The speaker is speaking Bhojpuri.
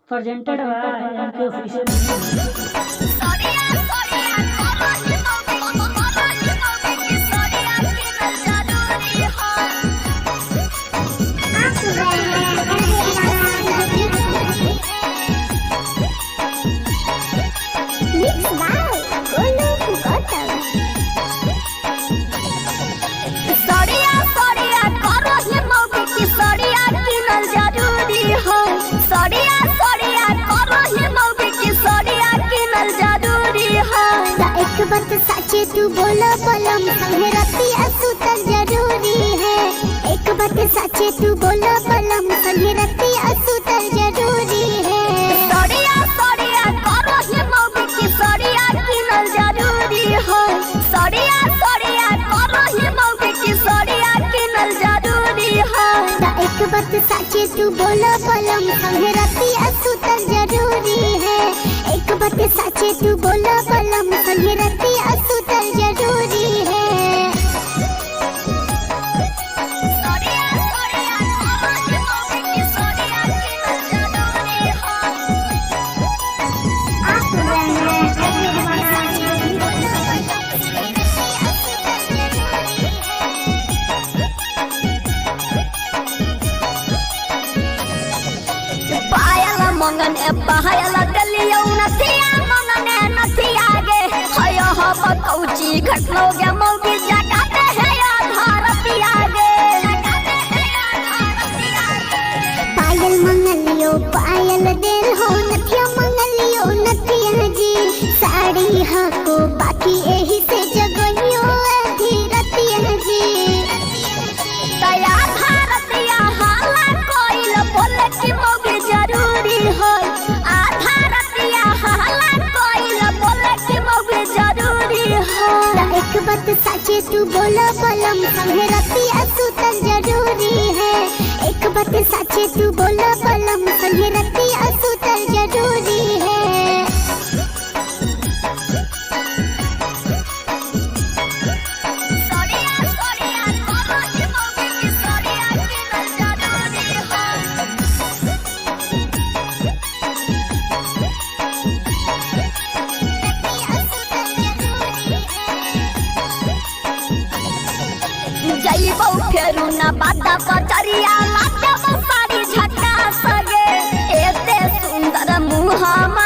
presented by MK Official Media। एक बात सच्चे तू बोला बलम संगे रतिया सुतल जरूरी है। एक बात सच्चे तू बोला बलम संगे रतिया सुतल जरूरी है। सड़िया सड़िया करो ही मौगी की सड़िया किनल जरूरी है। सड़िया सड़िया करो ही मौगी की सड़िया किनल जरूरी है। एक बात सच्चे तू बोला बलम संगे रतिया सुतल जरूरी है। एक बात सच्चे तू बोला बलम संगे रतिया सुतल जरूरी है। मंगने बहायला गलियों नथिया मंगने नथिया गे हयो हो बकौची घटलोगे मौगी जगाते है आधारतिया गे। पायल मंगलियो पायल देर हो नथिया मंगलियो नथिया जी। साड़ी हको बाकी एही से जगनियो धीरतिया जी। तया भारतिया हाला कोइल बोले कि मौगी जरूरी है। आधा रतिया हाला कोइल बोले कि मौगी जरूरी है। एक बात सच्चे तू बोला बलम संगे रतिया सुतल जरूरी है। एक बात सच्चे तू बोला बलम संगे रतिया सुतल जरूरी है। जइबौ फेरू ना बादा बजरिया लाजब साड़ी झका सगे एते सुंदर मुहामा